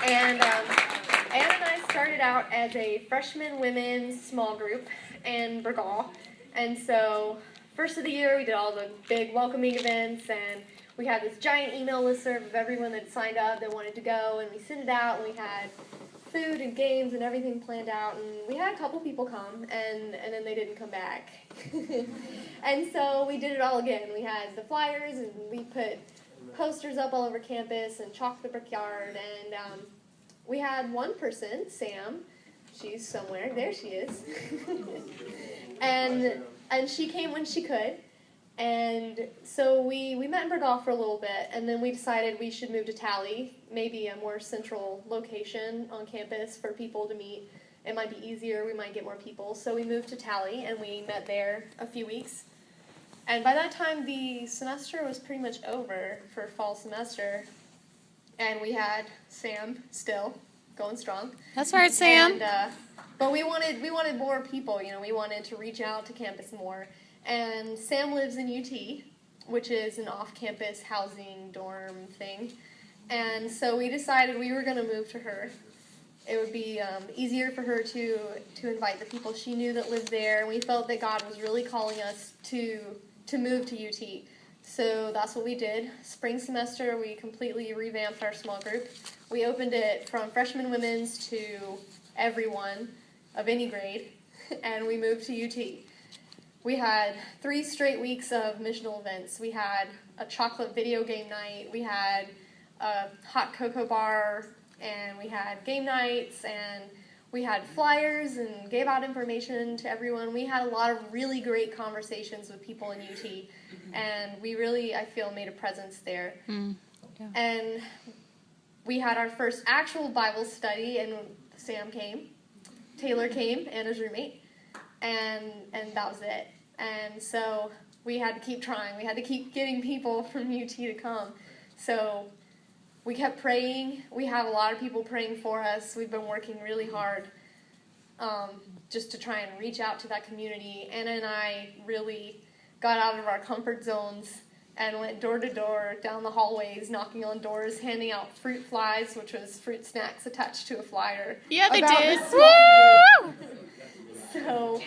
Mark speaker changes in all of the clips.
Speaker 1: And Anna and I started out as a freshman women's small group in Burgaw. And so, first of the year, we did all the big welcoming events, and we had this giant email listserv of everyone that signed up that wanted to go, and we sent it out, and we had food and games and everything planned out, and we had a couple people come, and then they didn't come back. And so we did it all again. We had the flyers, and we put posters up all over campus and chalked the brickyard, and we had one person, Sam. She's somewhere. There she is. and she came when she could. And so we met in Burgaw for a little bit, and then we decided we should move to Tally, maybe a more central location on campus for people to meet. It might be easier, we might get more people. So we moved to Tally, and we met there a few weeks. And by that time, the semester was pretty much over for fall semester, and we had Sam still going strong.
Speaker 2: That's right, Sam.
Speaker 1: And, but we wanted more people. We wanted to reach out to campus more. And Sam lives in UT, which is an off-campus housing dorm thing. And so we decided we were going to move to her. It would be easier for her to invite the people she knew that lived there. And we felt that God was really calling us to move to UT. So that's what we did. Spring semester, we completely revamped our small group. We opened it from freshman women's to everyone of any grade, and we moved to UT. We had 3 straight weeks of missional events. We had a chocolate video game night, we had a hot cocoa bar, and we had game nights, and we had flyers and gave out information to everyone. We had a lot of really great conversations with people in UT, and we really, I feel, made a presence there.
Speaker 2: Yeah.
Speaker 1: And we had our first actual Bible study, and Sam came. Taylor came, Anna's roommate, and that was it. And so we had to keep trying. We had to keep getting people from UT to come. So we kept praying. We have a lot of people praying for us. We've been working really hard just to try and reach out to that community. Anna and I really got out of our comfort zones and went door to door, down the hallways, knocking on doors, handing out fruit flies, which was fruit snacks attached to a flyer.
Speaker 2: Yeah, they did.
Speaker 1: Woo! So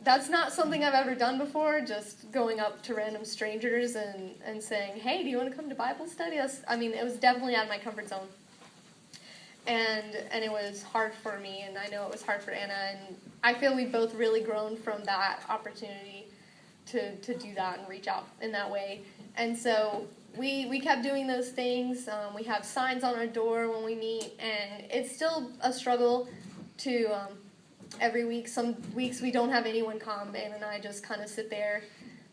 Speaker 1: that's not something I've ever done before, just going up to random strangers and saying, hey, do you want to come to Bible study? It was definitely out of my comfort zone. And it was hard for me, and I know it was hard for Anna, and I feel we've both really grown from that opportunity to do that and reach out in that way. And so we kept doing those things. We have signs on our door when we meet, and it's still a struggle to every week. Some weeks we don't have anyone come, Anna and I just kind of sit there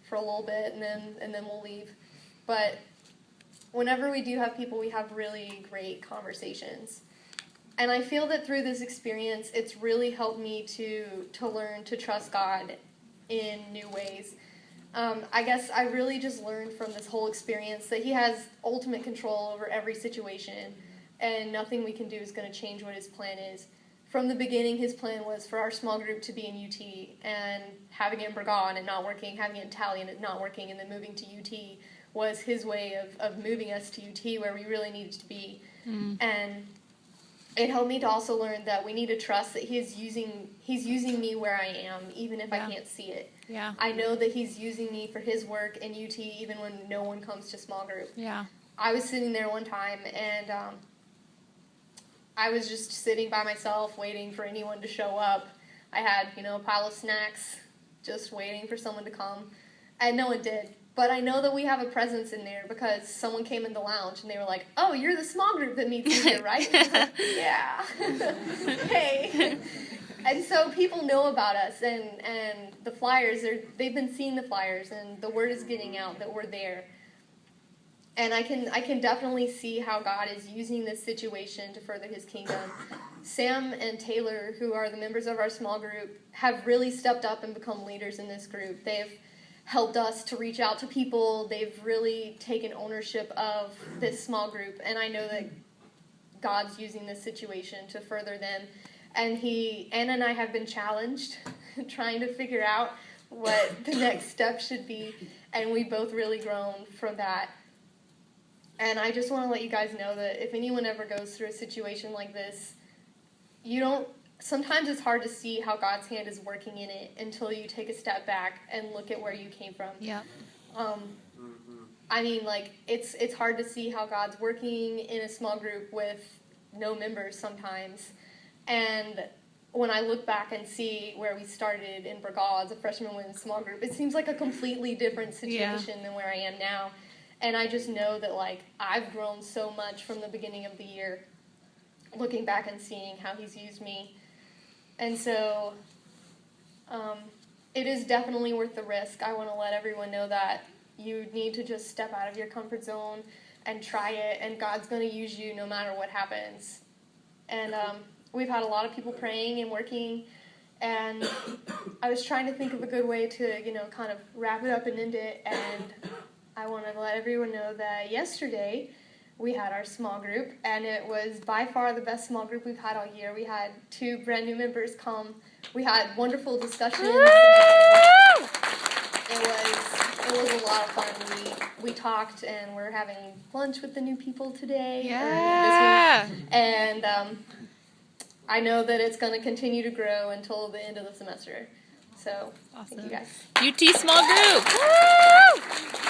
Speaker 1: for a little bit, and then we'll leave. But whenever we do have people, we have really great conversations. And I feel that through this experience, it's really helped me to learn to trust God in new ways. I guess I really just learned from this whole experience that He has ultimate control over every situation, and nothing we can do is going to change what His plan is. From the beginning, His plan was for our small group to be in UT, and having it in Burgaw and it not working, having it in Tally and it not working, and then moving to UT was His way of moving us to UT where we really needed to be. And it helped me to also learn that we need to trust that He's using me where I am, even if I can't see it.
Speaker 2: Yeah.
Speaker 1: I know that He's using me for His work in UT, even when no one comes to small group.
Speaker 2: Yeah.
Speaker 1: I was sitting there one time, and I was just sitting by myself, waiting for anyone to show up. I had, a pile of snacks, just waiting for someone to come, and no one did. But I know that we have a presence in there because someone came in the lounge and they were like, oh, you're the small group that meets in here, right? Yeah. Hey. And so people know about us, and the flyers, they've been seeing the flyers, and the word is getting out that we're there. And I can definitely see how God is using this situation to further His kingdom. Sam and Taylor, who are the members of our small group, have really stepped up and become leaders in this group. They've helped us to reach out to people. They've really taken ownership of this small group, and I know that God's using this situation to further them. And Anna and I have been challenged trying to figure out what the next step should be, and we've both really grown from that. And I just want to let you guys know that if anyone ever goes through a situation like this, sometimes it's hard to see how God's hand is working in it until you take a step back and look at where you came from.
Speaker 2: Yeah.
Speaker 1: I mean, like, it's hard to see how God's working in a small group with no members sometimes. And when I look back and see where we started in Burgal as a freshman women's small group, it seems like a completely different situation than where I am now. And I just know that, like, I've grown so much from the beginning of the year, looking back and seeing how he's used me. And so it is definitely worth the risk. I want to let everyone know that you need to just step out of your comfort zone and try it, and God's going to use you no matter what happens. And we've had a lot of people praying and working, and I was trying to think of a good way to, kind of wrap it up and end it, and I want to let everyone know that yesterday we had our small group, and it was by far the best small group we've had all year. We had 2 brand new members come. We had wonderful discussions. It was a lot of fun. We talked, and we're having lunch with the new people today.
Speaker 2: Yeah.
Speaker 1: And I know that it's going to continue to grow until the end of the semester. So,
Speaker 2: Awesome.
Speaker 1: Thank you guys.
Speaker 2: UT small group. Woo!